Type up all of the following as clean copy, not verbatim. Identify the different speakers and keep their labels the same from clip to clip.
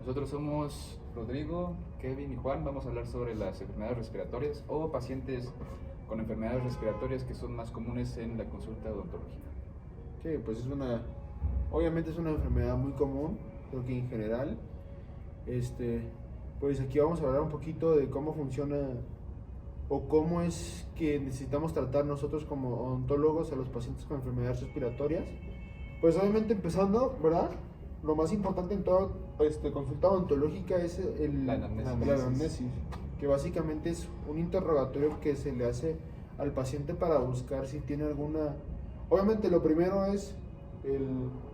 Speaker 1: Nosotros somos Rodrigo, Kevin y Juan. Vamos a hablar sobre las enfermedades respiratorias o pacientes con enfermedades respiratorias que son más comunes en la consulta odontológica.
Speaker 2: Sí, pues obviamente es una enfermedad muy común, creo que en general. Pues aquí vamos a hablar un poquito de cómo funciona o cómo es que necesitamos tratar nosotros como odontólogos a los pacientes con enfermedades respiratorias. Pues obviamente empezando, ¿verdad? Lo más importante en toda consulta odontológica es
Speaker 1: La anamnesis.
Speaker 2: la anamnesis, que básicamente es un interrogatorio que se le hace al paciente para buscar si tiene alguna... Obviamente lo primero es el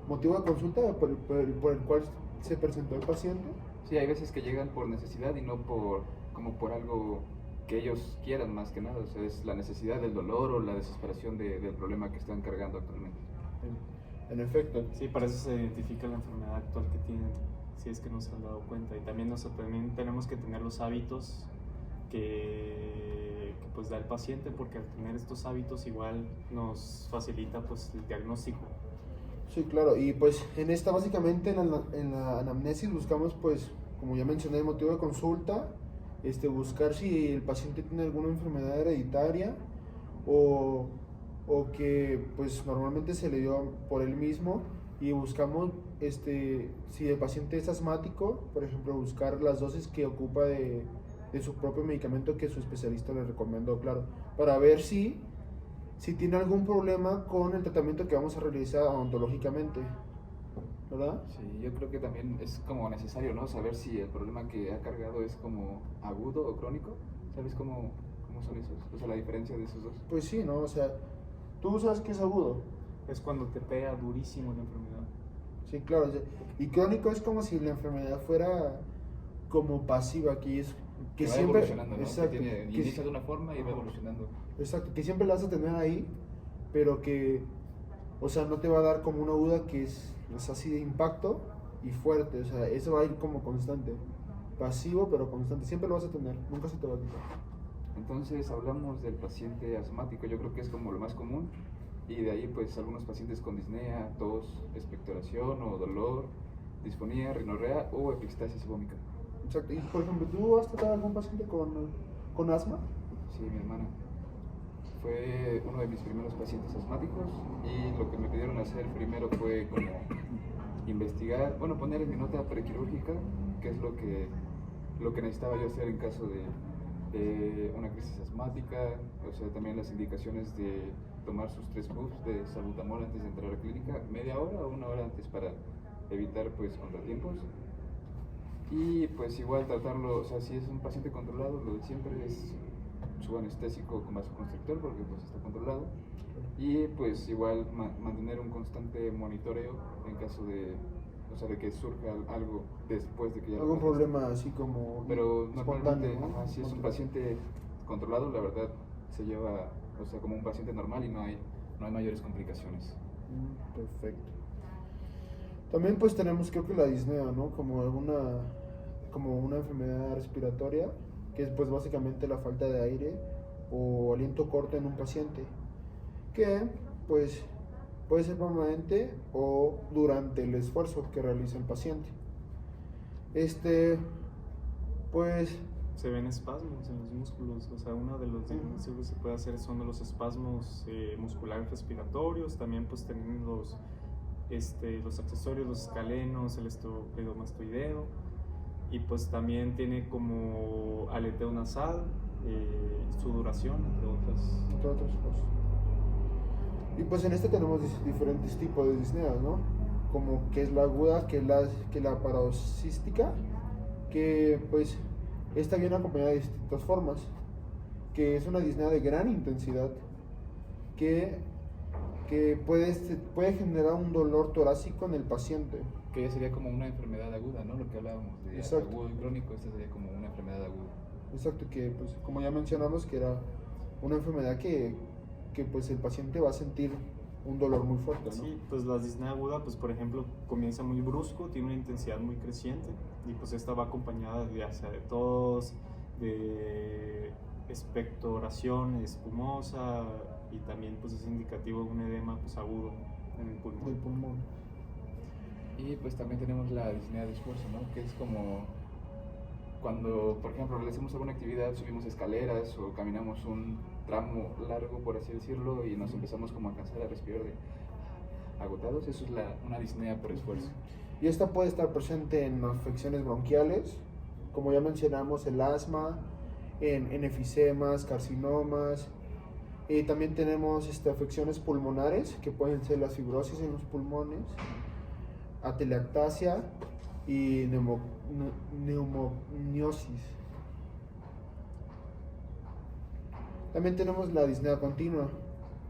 Speaker 2: motivo de consulta por el cual se presentó el paciente.
Speaker 1: Sí, hay veces que llegan por necesidad y no por algo que ellos quieran, más que nada. O sea, es la necesidad del dolor o la desesperación del problema que están cargando actualmente.
Speaker 2: En efecto.
Speaker 3: Sí, para eso se identifica la enfermedad actual que tienen, si es que no se han dado cuenta. Y también también tenemos que tener los hábitos que pues da el paciente, porque al tener estos hábitos igual nos facilita pues el diagnóstico.
Speaker 2: Sí, claro, y pues básicamente en la anamnesis buscamos, pues, como ya mencioné, el motivo de consulta, buscar si el paciente tiene alguna enfermedad hereditaria o que pues normalmente se le dio por él mismo, y buscamos si el paciente es asmático, por ejemplo, buscar las dosis que ocupa de su propio medicamento que su especialista le recomendó, claro, para ver si tiene algún problema con el tratamiento que vamos a realizar odontológicamente, ¿verdad?
Speaker 1: Sí, yo creo que también es como necesario, ¿no? Saber si el problema que ha cargado es como agudo o crónico. ¿Sabes cómo son esos? O sea, la diferencia de esos dos.
Speaker 2: Pues sí, ¿no? O sea, tú sabes que es agudo.
Speaker 3: Es cuando te pega durísimo la enfermedad.
Speaker 2: Sí, claro. O sea, y crónico es como si la enfermedad fuera como pasiva, que
Speaker 1: va
Speaker 2: siempre...
Speaker 1: evolucionando, ¿no?
Speaker 2: Exacto,
Speaker 1: Que inicia de una forma y va evolucionando.
Speaker 2: exacto, que siempre la vas a tener ahí, pero que, o sea, no te va a dar como una aguda que es así de impacto y fuerte. O sea, eso va a ir como constante, pasivo pero constante, siempre lo vas a tener, nunca se te va a quitar.
Speaker 1: Entonces hablamos del paciente asmático, yo creo que es como lo más común, y de ahí pues algunos pacientes con disnea, tos, expectoración o dolor, disfonía, rinorrea o epistaxis vómica.
Speaker 2: Exacto, y por ejemplo, ¿tú has tratado a algún paciente con asma?
Speaker 1: Sí, mi hermana fue uno de mis primeros pacientes asmáticos, y lo que me pidieron hacer primero fue como investigar, bueno, poner en mi nota prequirúrgica qué es lo que necesitaba yo hacer en caso de una crisis asmática. O sea, también las indicaciones de tomar sus 3 puffs de salbutamol antes de entrar a la clínica, media hora o una hora antes, para evitar pues contratiempos. Y pues igual tratarlo, o sea, si es un paciente controlado, lo de siempre es su anestésico con vasoconstrictor, porque pues está controlado, y pues igual mantener un constante monitoreo en caso de, o sea, de que surja algo después de que ya
Speaker 2: Algún problema así como
Speaker 1: pero normalmente,
Speaker 2: espontáneo, ¿no?
Speaker 1: si es un paciente controlado, la verdad se lleva, o sea, como un paciente normal, y no hay mayores complicaciones.
Speaker 2: Perfecto. También pues tenemos, creo que la disnea, ¿no? Como una enfermedad respiratoria, que es pues básicamente la falta de aire o aliento corto en un paciente, que pues puede ser permanente o durante el esfuerzo que realiza el paciente. Pues
Speaker 3: Se ven espasmos en los músculos, o sea, uno de los diagnósticos que se puede hacer son de los espasmos musculares respiratorios. También pues tienen los accesorios, los escalenos, el esternocleidomastoideo, y pues también tiene como aleteo nasal, sudoración, entre otras
Speaker 2: cosas. Y pues en tenemos diferentes tipos de disneas, ¿no? Como que es la aguda, que es la paroxística, que pues esta viene acompañada de distintas formas, que es una disnea de gran intensidad, que puede generar un dolor torácico en el paciente.
Speaker 1: Que ya sería como una enfermedad aguda, ¿no? Lo que hablábamos de agudo y crónico, esta sería como una enfermedad aguda.
Speaker 2: Exacto, que pues como ya mencionamos, que era una enfermedad que pues el paciente va a sentir un dolor muy fuerte, ¿no?
Speaker 3: Sí, pues la disnea aguda, pues por ejemplo, comienza muy brusco, tiene una intensidad muy creciente, y pues esta va acompañada de tos, de expectoración espumosa, y también pues es indicativo de un edema pues agudo en el pulmón.
Speaker 2: Del pulmón.
Speaker 1: Y pues también tenemos la disnea de esfuerzo, ¿no? Que es como cuando, por ejemplo, realizamos alguna actividad, subimos escaleras o caminamos un tramo largo, por así decirlo, y nos empezamos como a cansar, a respirar de agotados. Eso es una disnea por esfuerzo.
Speaker 2: Y esta puede estar presente en afecciones bronquiales, como ya mencionamos, el asma, en efisemas, carcinomas. También tenemos afecciones pulmonares, que pueden ser la fibrosis en los pulmones, atelectasia y neumoniosis. También tenemos la disnea continua,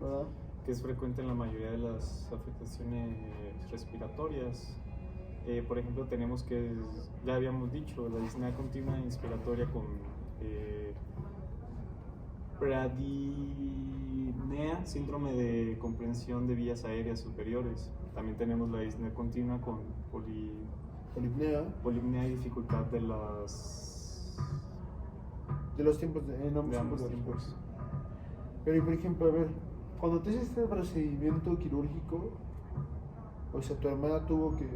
Speaker 2: ¿verdad?
Speaker 3: Que es frecuente en la mayoría de las afectaciones respiratorias. Por ejemplo, tenemos que, ya habíamos dicho, la disnea continua inspiratoria con bradipnea, síndrome de comprensión de vías aéreas superiores. También tenemos la disnea continua con polipnea y dificultad de
Speaker 2: los tiempos de ambos tiempos. Pero, por ejemplo, a ver, cuando te hiciste este procedimiento quirúrgico, o sea, tu hermana tuvo que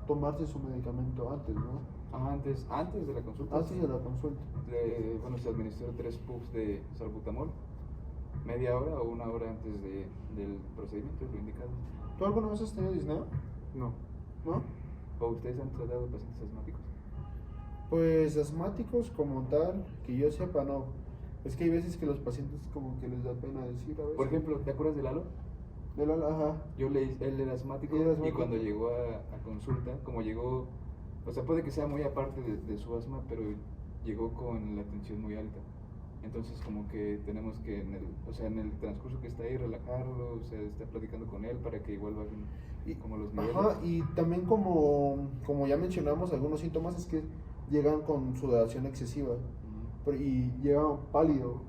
Speaker 2: tomarse su medicamento antes, ¿no?
Speaker 1: Ajá, antes de la consulta.
Speaker 2: Antes de la consulta.
Speaker 1: Bueno, se administró 3 puffs de salbutamol, media hora o 1 hora antes del procedimiento, es lo indicado.
Speaker 2: ¿Tú alguna vez has tenido disnea?
Speaker 3: No.
Speaker 2: ¿No?
Speaker 1: ¿O ustedes han tratado pacientes asmáticos?
Speaker 2: Pues asmáticos como tal, que yo sepa, no. Es que hay veces que los pacientes como que les da pena decir a veces.
Speaker 1: Por ejemplo, ¿te acuerdas de Lalo?
Speaker 2: Ajá.
Speaker 1: Él era asmático, y cuando llegó a consulta, como llegó, o sea, puede que sea muy aparte de su asma, pero llegó con la tensión muy alta. Entonces como que tenemos que en el transcurso que está ahí relajarlo, o sea, estar platicando con él para que igual bajen como los niveles.
Speaker 2: Ajá, y también como ya mencionamos, algunos síntomas es que llegan con sudoración excesiva. Y llegó pálido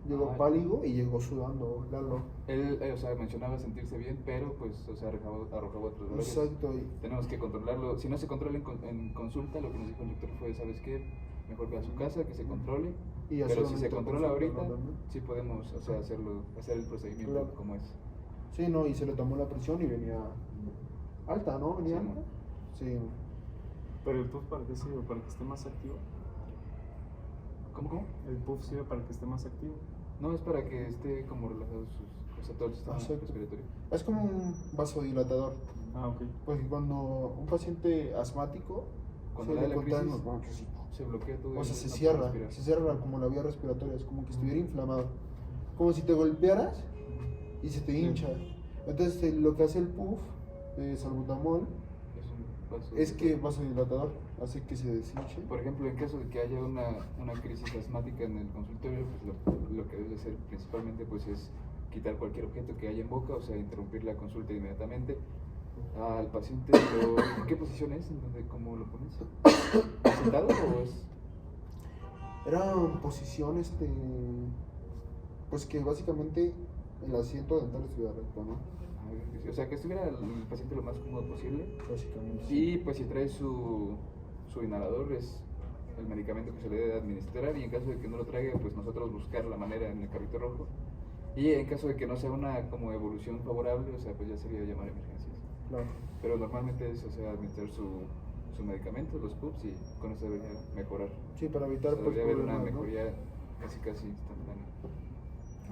Speaker 2: y llegó sudando, Lalo.
Speaker 1: Él, o sea, mencionaba sentirse bien, pero pues, o sea, arrojaba otros dolores.
Speaker 2: Exacto.
Speaker 1: Tenemos que controlarlo. Si no se controla en consulta, lo que nos dijo el doctor fue, ¿sabes qué? Mejor ve a su casa, que se controle. Pero si se controla ahorita, sí podemos, o sea, hacer el procedimiento
Speaker 2: claro.
Speaker 1: como es.
Speaker 2: Sí, no, y se le tomó la presión y venía alta, ¿no? Venía
Speaker 1: Sí,
Speaker 2: alta. Sí.
Speaker 3: Pero el puff, ¿para qué sirve? ¿Para que esté más activo?
Speaker 1: ¿Cómo?
Speaker 3: El puff sirve para que esté más activo.
Speaker 1: No, es para que esté como relajado todo el sistema respiratorio.
Speaker 2: Es como un vasodilatador.
Speaker 3: Ah, ok.
Speaker 2: Porque cuando un paciente asmático
Speaker 1: Cuando
Speaker 2: se
Speaker 1: le
Speaker 2: le
Speaker 1: da la crisis,
Speaker 2: cortan los
Speaker 1: se bloquea todo.
Speaker 2: o sea,
Speaker 1: y
Speaker 2: se
Speaker 1: no puede respirar.
Speaker 2: cierra como la vía respiratoria, es como que estuviera inflamado. Como si te golpearas y se te hincha. Entonces lo que hace el puff de salbutamol es que vasodilatador, hace que se deshinche.
Speaker 1: Por ejemplo, en caso de que haya una crisis asmática en el consultorio, pues lo que debe hacer principalmente pues es quitar cualquier objeto que haya en boca, o sea, interrumpir la consulta inmediatamente. Al paciente, ¿en qué posición es? ¿Cómo lo pones? ¿Sentado o es?
Speaker 2: Era posición, pues que básicamente el asiento dental estuviera recto, ¿no?
Speaker 1: O sea, que estuviera el paciente lo más cómodo posible.
Speaker 2: Básicamente.
Speaker 1: Y pues si trae su inhalador, es el medicamento que se le debe administrar, y en caso de que no lo traiga, pues nosotros buscar la manera en el carrito rojo. Y en caso de que no sea una como evolución favorable, o sea, pues ya sería llamar a emergencias.
Speaker 2: Claro.
Speaker 1: Pero normalmente es, o sea, administrar su medicamento, los PUPs, y con eso debería mejorar.
Speaker 2: Sí, para evitar pues,
Speaker 1: debería haber una
Speaker 2: problemas, ¿no?
Speaker 1: mejoría casi instantánea.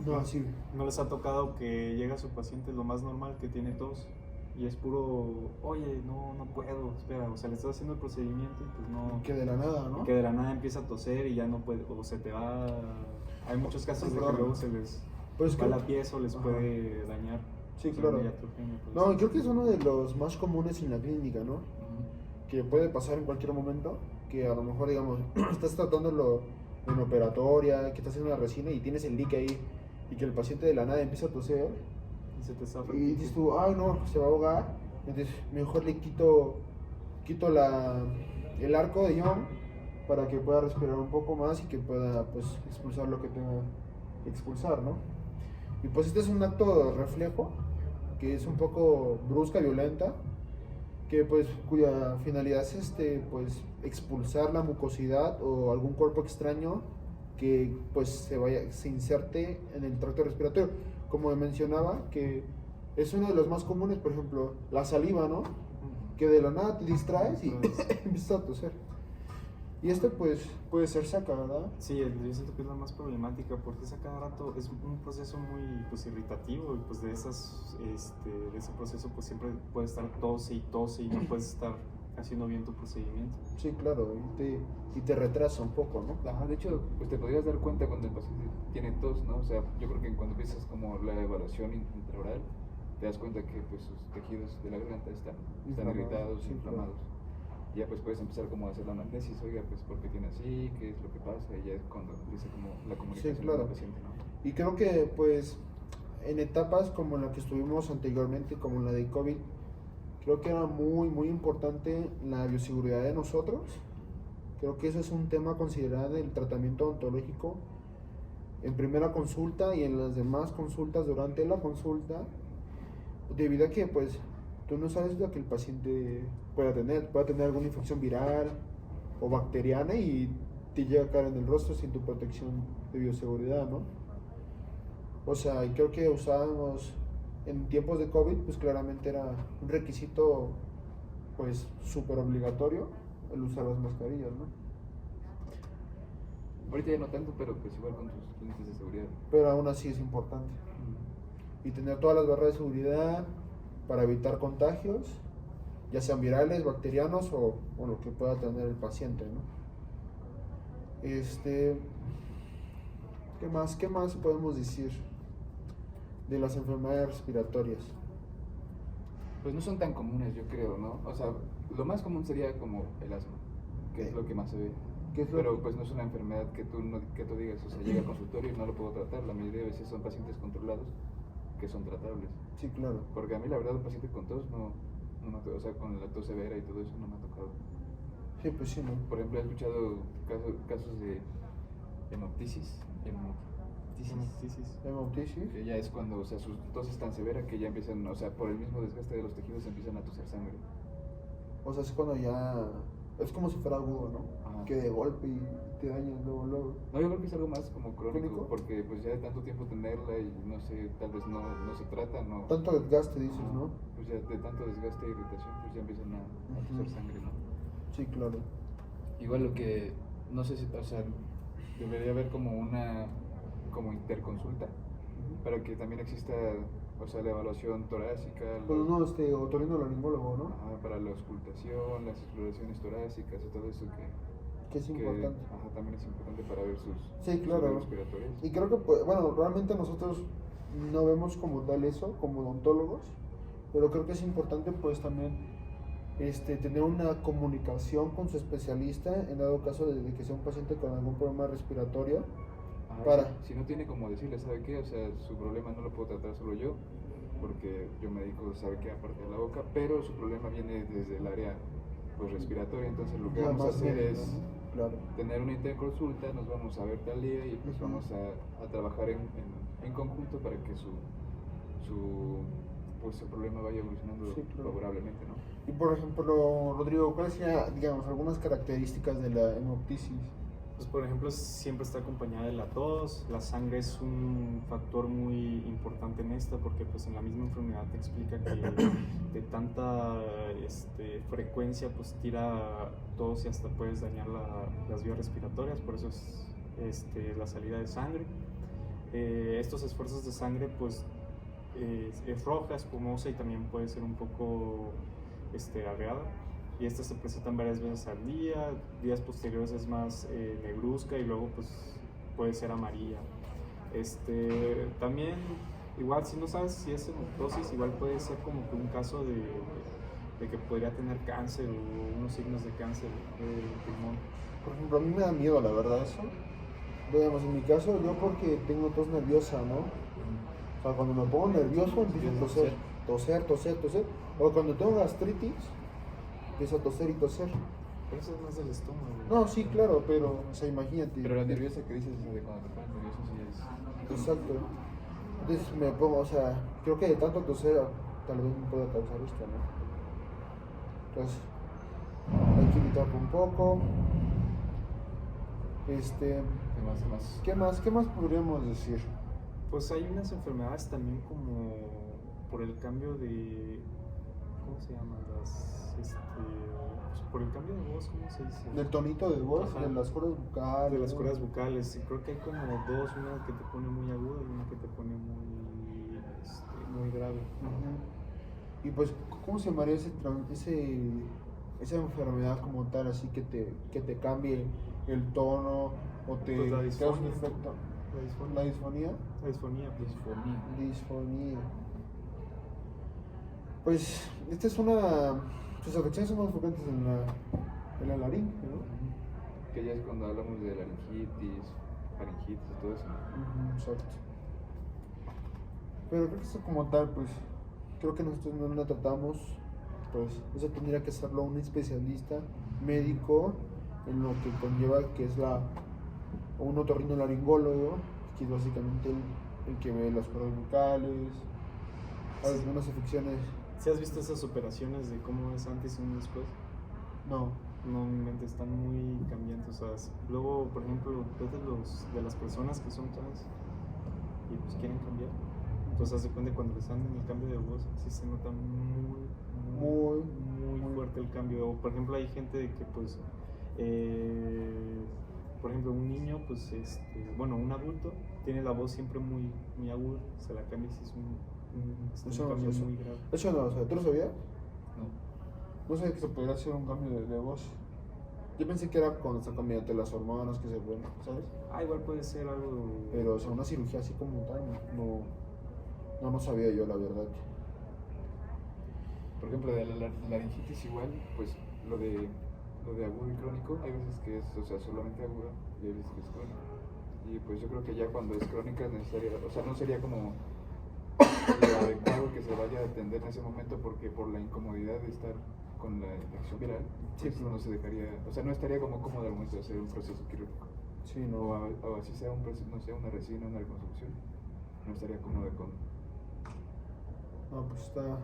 Speaker 2: No, sí.
Speaker 3: ¿No les ha tocado que llega su paciente lo más normal, que tiene tos, y es puro, oye, no puedo, espera, o sea, le estás haciendo el procedimiento y pues no...
Speaker 2: Que de la nada, ¿no?
Speaker 3: Que de la nada empieza a toser y ya no puede, o se te va... Hay muchos casos de que luego se les
Speaker 2: Pues
Speaker 3: va
Speaker 2: que-
Speaker 3: la pieza o les puede dañar.
Speaker 2: Sí,
Speaker 3: O sea,
Speaker 2: claro.
Speaker 3: muy iatrogenia, pues.
Speaker 2: No, creo que es uno de los más comunes en la clínica, ¿no? Que puede pasar en cualquier momento, que a lo mejor, digamos, estás tratándolo en operatoria, que estás haciendo una resina y tienes el leak ahí, y que el paciente de la nada empieza a toser,
Speaker 3: Y se te zafa.
Speaker 2: y dices tú, ay no, se va a ahogar, entonces mejor le quito el arco de Young para que pueda respirar un poco más y que pueda, pues, expulsar lo que tenga que expulsar, ¿no? Y pues este es un acto reflejo, que es un poco brusca, violenta, que pues cuya finalidad es pues expulsar la mucosidad o algún cuerpo extraño que pues se inserte en el tracto respiratorio. Como mencionaba, que es uno de los más comunes, por ejemplo, la saliva, ¿no? que de la nada te distraes y empiezas a toser. Y esto pues puede ser saca, ¿verdad?
Speaker 3: Sí, yo siento que es la más problemática porque es a cada rato, es un proceso muy pues irritativo y pues de de ese proceso pues siempre puedes estar tose y no puedes estar haciendo bien tu procedimiento.
Speaker 2: Sí, claro, y te retrasa un poco, ¿no?
Speaker 1: Ajá, de hecho, pues te podrías dar cuenta cuando el paciente tiene tos, ¿no? O sea, yo creo que cuando empiezas como la evaluación intraoral, te das cuenta que pues sus tejidos de la garganta están irritados,
Speaker 2: sí,
Speaker 1: inflamados.
Speaker 2: claro.
Speaker 1: Ya pues puedes empezar como a hacer la anamnesis, oiga, pues ¿por qué tiene así? ¿Qué es lo que pasa? Y ya es cuando empieza como la comunicación
Speaker 2: Sí, claro.
Speaker 1: con el paciente, ¿no?
Speaker 2: Y creo que pues en etapas como la que estuvimos anteriormente, como la de COVID, creo que era muy importante la bioseguridad de nosotros. Creo que eso es un tema a considerar del tratamiento odontológico en primera consulta y en las demás consultas durante la consulta, debido a que pues tú no sabes lo que el paciente pueda tener alguna infección viral o bacteriana y te llega a caer en el rostro sin tu protección de bioseguridad, ¿no? O sea, y creo que usábamos en tiempos de COVID, pues claramente era un requisito pues súper obligatorio el usar las mascarillas, ¿no?
Speaker 1: Ahorita ya no tanto, pero pues igual con tus lentes de seguridad.
Speaker 2: Pero aún así es importante. Y tener todas las barreras de seguridad para evitar contagios, ya sean virales, bacterianos o lo que pueda tener el paciente, ¿no? ¿Qué más podemos decir de las enfermedades respiratorias?
Speaker 1: Pues no son tan comunes, yo creo, ¿no? O sea, lo más común sería como el asma, que es lo que más se ve. Pero pues no es una enfermedad que tú digas, o sea, llega al consultorio y no lo puedo tratar. La mayoría de veces son pacientes controlados que son tratables.
Speaker 2: Sí, claro.
Speaker 1: Porque a mí la verdad un paciente con tos no me ha tocado, o sea, con la tos severa y todo eso no me ha tocado.
Speaker 2: Sí, pues sí, ¿no?
Speaker 1: Por ejemplo, he escuchado casos de hemoptisis, que ya es cuando, o sea, su tos es tan severa que ya empiezan, o sea, por el mismo desgaste de los tejidos empiezan a toser sangre.
Speaker 2: O sea, es cuando ya... Es como si fuera agudo, ¿no?
Speaker 1: Ajá.
Speaker 2: Que de golpe y te dañas luego.
Speaker 1: No, yo creo que es algo más como crónico,
Speaker 2: ¿Crónico?
Speaker 1: porque pues ya de tanto tiempo tenerla y no sé, tal vez no se trata, no...
Speaker 2: Tanto desgaste, dices, ¿no?
Speaker 1: Pues ya de tanto desgaste e irritación, pues ya empiezan a toser sangre, ¿no?
Speaker 2: Sí, claro.
Speaker 1: Igual lo que, no sé si, o sea, debería haber como una, como interconsulta, para que también exista, o sea, la evaluación torácica,
Speaker 2: Pues no, otorrinolaringólogo, ¿no?
Speaker 1: para la auscultación, las exploraciones torácicas y todo eso
Speaker 2: Que es importante.
Speaker 1: también es importante para ver sus
Speaker 2: Sí, claro.
Speaker 1: sus respiratorias.
Speaker 2: Y creo que, pues, bueno, realmente nosotros no vemos como tal eso, como odontólogos, pero creo que es importante, pues, también tener una comunicación con su especialista en dado caso de que sea un paciente con algún problema respiratorio.
Speaker 1: Si no tiene como decirle, ¿sabe qué? O sea, su problema no lo puedo tratar solo yo, porque yo me dedico, ¿sabe qué? Aparte de la boca, pero su problema viene desde el área pues respiratoria, entonces lo que vamos a hacer es tener una interconsulta, nos vamos a ver tal día y pues vamos a trabajar en conjunto para que su problema vaya evolucionando favorablemente, ¿no?
Speaker 2: Y por ejemplo, Rodrigo, ¿cuáles serían, digamos, algunas características de la hemoptisis?
Speaker 3: Pues por ejemplo, siempre está acompañada de la tos. La sangre es un factor muy importante en esta porque pues en la misma enfermedad te explica que de tanta frecuencia pues tira tos y hasta puedes dañar las vías respiratorias, por eso es la salida de sangre. Estos esfuerzos de sangre pues es roja, espumosa y también puede ser un poco arreada. Y estas se presentan varias veces al día, días posteriores es más negruzca y luego pues puede ser amarilla. También, igual si no sabes si es hemoptosis, igual puede ser como que un caso de que podría tener cáncer o unos signos de cáncer del pulmón.
Speaker 2: Por ejemplo, a mí me da miedo, la verdad, eso. Digamos, en mi caso, yo porque tengo tos nerviosa, ¿no? O sea, cuando me pongo nervioso empiezo a toser. O cuando tengo gastritis, empiezo a toser.
Speaker 3: Pero eso es más del estómago.
Speaker 2: No, sí, claro, pero, o sea, imagínate.
Speaker 1: Pero la nerviosa que dices es de cuando te pones nervioso, sí es...
Speaker 2: Exacto. Entonces me pongo, o sea, creo que de tanto toser tal vez me pueda causar esto, ¿no? Entonces, hay que evitarlo un poco. ¿Qué más podríamos decir?
Speaker 3: Pues hay unas enfermedades también como por el cambio de ¿cómo se llaman? Pues, por el cambio de voz, ¿cómo se dice?
Speaker 2: Del tonito de voz,
Speaker 3: Ajá.
Speaker 2: de las cuerdas vocales.
Speaker 3: De las cuerdas vocales, y creo que hay como dos, una que te pone muy aguda y una que te pone muy grave.
Speaker 2: Ujú. Y pues, ¿cómo se llamaría esa enfermedad como tal, así que te cambie el tono o te
Speaker 3: Pues la
Speaker 2: te
Speaker 3: disfonía.
Speaker 2: hace un efecto?
Speaker 3: La disfonía.
Speaker 2: ¿La disfonía?
Speaker 3: La disfonía, pues.
Speaker 2: Disfonía. Pues, esta es una. Sus afecciones son más frecuentes en la laringe, ¿no?
Speaker 1: Que ya es cuando hablamos de laringitis, faringitis y todo eso.
Speaker 2: Ujú, exacto. Pero creo que esto como tal, pues, creo que nosotros no la tratamos, pues, eso tendría que hacerlo un especialista médico en lo que conlleva, que es un otorrinolaringólogo, que es básicamente el que ve las cuerdas vocales, algunas afecciones.
Speaker 3: ¿Sí has visto esas operaciones de cómo es antes y después?
Speaker 2: No.
Speaker 3: No, mi mente están muy cambiantes. O sea, luego, por ejemplo, ves de las personas que son trans y pues quieren cambiar. Entonces, haz de cuenta cuando les dan el cambio de voz, sí se nota muy fuerte el cambio. O, por ejemplo, hay gente que, pues, por ejemplo, un niño, pues, bueno, un adulto tiene la voz siempre muy aguda, se la cambia y sí es un cambio muy grave.
Speaker 2: Eso no, o sea, ¿tú lo sabías?
Speaker 1: No.
Speaker 2: No sabía que se podría hacer un cambio de voz. Yo pensé que era cuando están cambiando las hormonas, que se pueden, ¿sabes?
Speaker 3: Igual puede ser algo.
Speaker 2: Pero, o sea, una cirugía así como tal, no sabía yo, la verdad.
Speaker 1: Por ejemplo, de la laringitis igual, pues lo de agudo y crónico, hay veces que es, o sea, solamente aguda y hay veces que es crónica. Y pues yo creo que ya cuando es crónica es necesaria, o sea, no sería como lo adecuado que se vaya a atender en ese momento porque por la incomodidad de estar con la infección viral,
Speaker 2: Sí,
Speaker 1: pues no se dejaría, o sea, no estaría como cómodo al momento de hacer un proceso quirúrgico.
Speaker 2: Sí,
Speaker 1: O,
Speaker 2: no.
Speaker 1: o así sea un proceso, no sé, una resina, una reconstrucción, no estaría cómodo con.
Speaker 2: No, pues está.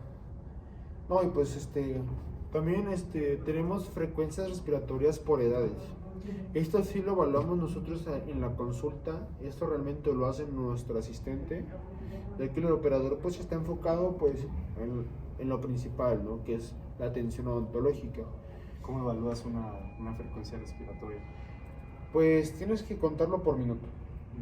Speaker 2: No, y pues también tenemos frecuencias respiratorias por edades. Esto sí lo evaluamos nosotros en la consulta. Esto realmente lo hace nuestro asistente, ya que el operador pues está enfocado pues en lo principal, ¿no? Que es la atención odontológica.
Speaker 3: ¿Cómo evalúas una frecuencia respiratoria?
Speaker 2: Pues tienes que contarlo por minuto,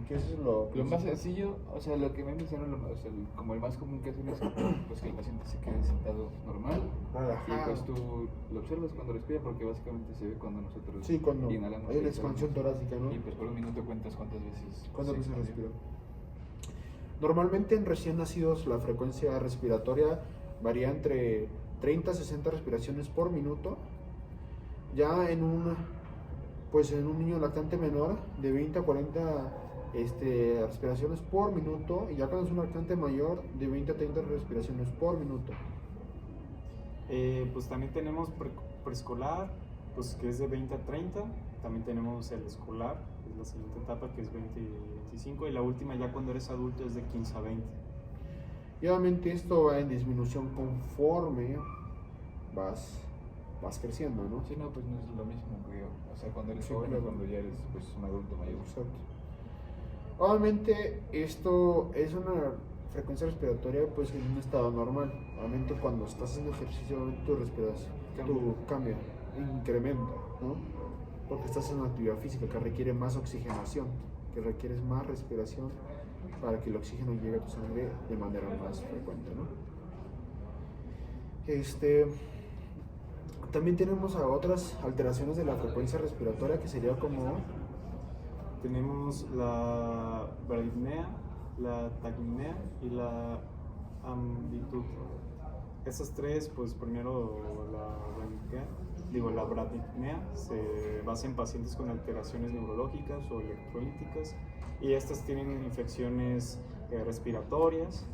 Speaker 2: que eso es lo
Speaker 1: Lo más
Speaker 2: principal.
Speaker 1: sencillo, o sea, lo que me mencionaron, o sea, como el más común que hacen es pues que el paciente se quede sentado normal y
Speaker 2: Relajado.
Speaker 1: pues tú lo observas cuando respira porque básicamente se ve cuando nosotros
Speaker 2: Sí, cuando
Speaker 1: inhalamos
Speaker 2: hay
Speaker 1: y
Speaker 2: una
Speaker 1: exhalamos.
Speaker 2: expansión torácica, ¿no?
Speaker 1: Y pues por un minuto cuentas cuántas veces
Speaker 2: ¿Cuántas veces
Speaker 1: expandió.
Speaker 2: respiró? Normalmente en recién nacidos la frecuencia respiratoria varía entre 30 a 60 respiraciones por minuto. Ya en un niño lactante menor de 20 a 40 respiraciones por minuto, y ya cuando es un lactante mayor de 20 a 30 respiraciones por minuto.
Speaker 3: Pues también tenemos preescolar, pues que es de 20 a 30. También tenemos el escolar, que es la siguiente etapa, que es 20 y 25. Y la última, ya cuando eres adulto, es de 15 a 20.
Speaker 2: Y obviamente esto va en disminución conforme vas creciendo, ¿no?
Speaker 1: Sí, no, pues no es lo mismo que, o sea, cuando eres
Speaker 2: Sí,
Speaker 1: joven
Speaker 2: claro.
Speaker 1: o cuando ya eres pues un adulto mayor.
Speaker 2: Exacto. Obviamente esto es una frecuencia respiratoria pues en un estado normal. Obviamente cuando estás haciendo ejercicio tu respiración cambia, incrementa, ¿no? Porque estás en una actividad física que requiere más oxigenación, que requieres más respiración para que el oxígeno llegue a tu sangre de manera más frecuente, ¿no? También tenemos a otras alteraciones de la frecuencia respiratoria que sería como
Speaker 3: Tenemos la bradipnea, la tachypnea y la ambitud. Estas tres, pues primero la bradipnea se basa en pacientes con alteraciones neurológicas o electrolíticas, y estas tienen infecciones respiratorias,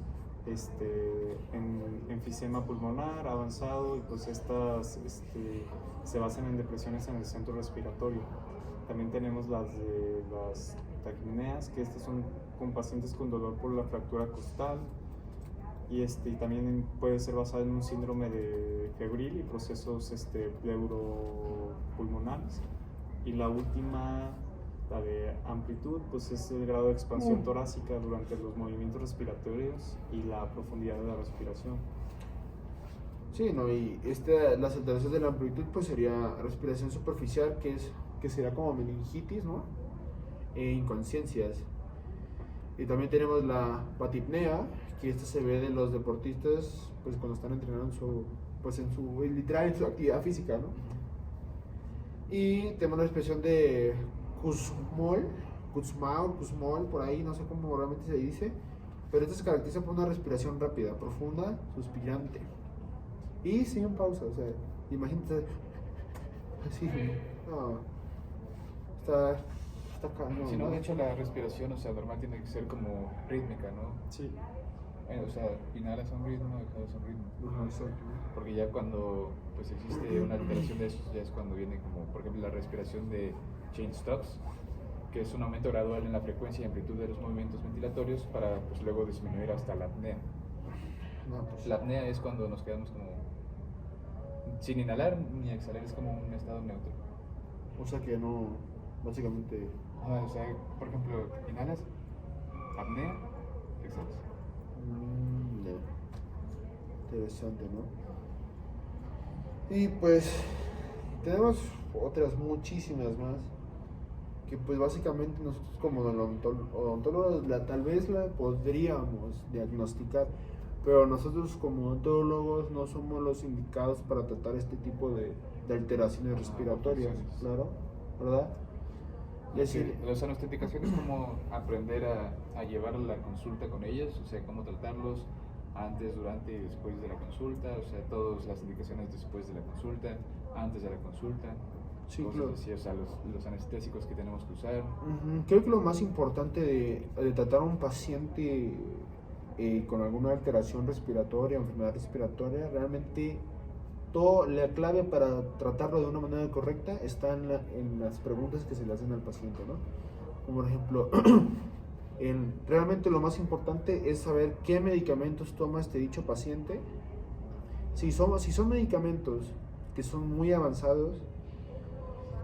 Speaker 3: enfisema pulmonar avanzado, y pues estas se basan en depresiones en el centro respiratorio. También tenemos las tachypneas, que estas son con pacientes con dolor por la fractura costal, y también puede ser basada en un síndrome de febril y procesos pleuropulmonares. Y la última, la de amplitud, pues es el grado de expansión torácica durante los movimientos respiratorios y la profundidad de la respiración.
Speaker 2: Sí, Sí, ¿no? Y las alteraciones de la amplitud pues sería respiración superficial, que sería como meningitis, ¿no? E inconsciencias. Y también tenemos la patipnea, que esta se ve de los deportistas pues cuando están entrenando literal en su actividad física, ¿no? Y tenemos la expresión de Kussmaul, por ahí, no sé cómo realmente se dice, pero esta se caracteriza por una respiración rápida, profunda, suspirante y sin pausa. O sea, imagínate así, no, está cañón.
Speaker 1: Si no, de hecho la respiración, o sea, normal tiene que ser como rítmica, ¿no?
Speaker 3: Sí.
Speaker 1: O sea, inhalas a un ritmo, exhalas a un ritmo.
Speaker 2: Ajá, exacto.
Speaker 1: Porque ya cuando pues existe una alteración de esos, ya es cuando viene como, por ejemplo, la respiración de chain stops, que es un aumento gradual en la frecuencia y amplitud de los movimientos ventilatorios para pues luego disminuir hasta la apnea.
Speaker 2: No, pues,
Speaker 1: La apnea es cuando nos quedamos como sin inhalar ni exhalar, es como un estado neutro.
Speaker 2: o sea que no, básicamente.
Speaker 1: O sea, por ejemplo, inhalas, apnea, exhalas.
Speaker 2: Ya. Interesante, ¿no? Y pues tenemos otras muchísimas más que pues básicamente nosotros como odontólogos tal vez la podríamos diagnosticar, pero nosotros como odontólogos no somos los indicados para tratar este tipo de alteraciones respiratorias, claro, ¿verdad? Es decir,
Speaker 1: Las anestéticas es como aprender a llevar la consulta con ellos, o sea, cómo tratarlos antes, durante y después de la consulta, o sea, todas las indicaciones después de la consulta, antes de la consulta,
Speaker 2: sí,
Speaker 1: cosas
Speaker 2: claro.
Speaker 1: así, o sea, los anestésicos que tenemos que usar.
Speaker 2: Creo que lo más importante de tratar a un paciente con alguna alteración respiratoria, enfermedad respiratoria, realmente la clave para tratarlo de una manera correcta está en las preguntas que se le hacen al paciente, ¿no? Como por ejemplo, realmente lo más importante es saber qué medicamentos toma este dicho paciente. Si son medicamentos que son muy avanzados,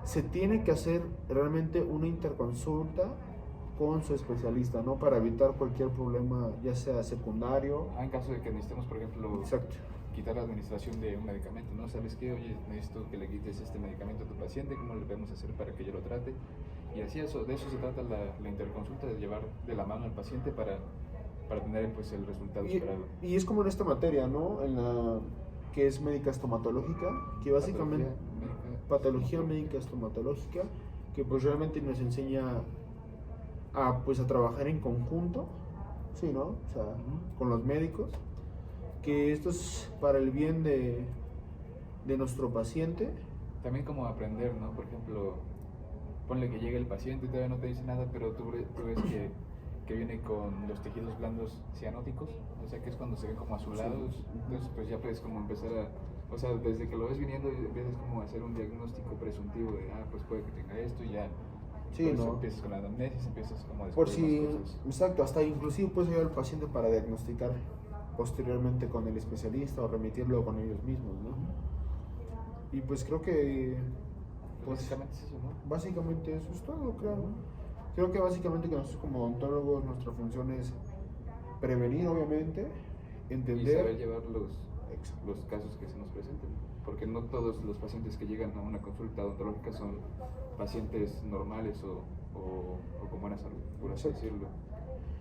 Speaker 2: se tiene que hacer realmente una interconsulta con su especialista, ¿no? Para evitar cualquier problema, ya sea secundario.
Speaker 1: En caso de que necesitemos, por ejemplo,
Speaker 2: Exacto.
Speaker 1: quitar la administración de un medicamento, ¿no? ¿Sabes qué? Oye, necesito que le quites este medicamento a tu paciente, ¿cómo le podemos hacer para que yo lo trate? Y así de eso se trata la interconsulta, de llevar de la mano al paciente para tener pues el resultado esperado.
Speaker 2: Y es como en esta materia, ¿no? Que es médica estomatológica, que básicamente patología médica estomatológica, que pues realmente nos enseña a trabajar en conjunto, sí, ¿no? O sea, con los médicos, que esto es para el bien de nuestro paciente.
Speaker 1: También como aprender, ¿no? Por ejemplo, ponle que llega el paciente y todavía no te dice nada, pero tú ves que viene con los tejidos blandos cianóticos, o sea que es cuando se ven como azulados,
Speaker 2: Sí.
Speaker 1: entonces pues ya puedes como empezar o sea, desde que lo ves viniendo empiezas como a hacer un diagnóstico presuntivo de, pues puede que tenga esto y ya.
Speaker 2: Sí,
Speaker 1: por eso
Speaker 2: ¿no?
Speaker 1: empiezas con la anamnesis, empiezas como a
Speaker 2: Por
Speaker 1: descubrir
Speaker 2: si,
Speaker 1: más cosas.
Speaker 2: exacto, hasta inclusive puedes ayudar al paciente para diagnosticar posteriormente con el especialista o remitirlo con ellos mismos, ¿no? Y pues creo que
Speaker 1: Pues básicamente es eso, ¿no?
Speaker 2: básicamente eso es todo, creo. Creo que básicamente que nosotros como odontólogos nuestra función es prevenir, obviamente,
Speaker 1: Y
Speaker 2: entender.
Speaker 1: saber llevar los casos que se nos presenten, porque no todos los pacientes que llegan a una consulta odontológica son pacientes normales o con buena salud, por así
Speaker 2: Exacto.
Speaker 1: decirlo.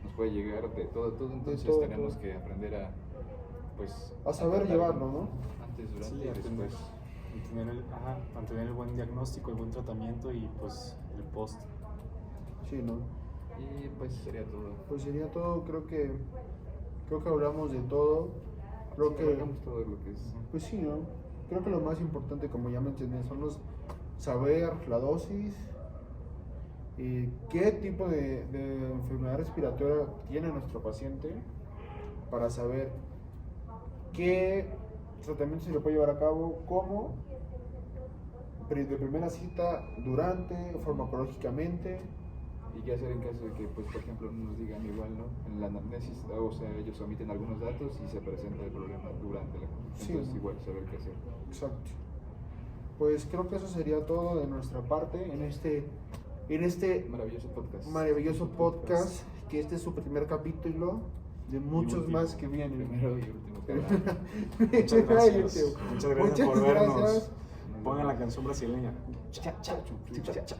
Speaker 1: Nos puede llegar de todo, entonces
Speaker 2: todo,
Speaker 1: tenemos
Speaker 2: todo.
Speaker 1: que aprender
Speaker 2: A saber
Speaker 1: tratar
Speaker 2: llevarlo, ¿no?
Speaker 1: antes, durante
Speaker 3: Sí,
Speaker 1: y después.
Speaker 3: mantener el buen diagnóstico, el buen tratamiento y pues el post.
Speaker 2: Sí, ¿no?
Speaker 1: Y pues sería todo.
Speaker 2: Pues sería todo, creo que hablamos de todo. Creo
Speaker 1: Sí,
Speaker 2: que
Speaker 1: abarcamos todo lo que es.
Speaker 2: pues sí, ¿no? Creo que lo más importante, como ya mencioné, son saber la dosis, qué tipo de enfermedad respiratoria tiene nuestro paciente, para saber qué tratamiento se le puede llevar a cabo, cómo, de primera cita, durante, farmacológicamente.
Speaker 1: Y qué hacer en caso de que, pues, por ejemplo, no nos digan igual, ¿no? En la anamnesis, o sea, ellos omiten algunos datos y se presenta el problema durante la consulta.
Speaker 2: Sí,
Speaker 1: Entonces,
Speaker 2: ¿no?
Speaker 1: igual saber qué hacer.
Speaker 2: Exacto. Pues creo que eso sería todo de nuestra parte en este
Speaker 1: Maravilloso podcast.
Speaker 2: maravilloso podcast, que este es su primer capítulo de muchos
Speaker 3: último.
Speaker 2: más que vienen.
Speaker 1: Primero y último que habrá.
Speaker 3: Muchas gracias.
Speaker 2: Ay,
Speaker 3: Muchas gracias por
Speaker 2: muchas
Speaker 3: vernos.
Speaker 2: gracias.
Speaker 3: Pongan la canción brasileña.
Speaker 1: Cha, cha, chu, chu, cha, cha.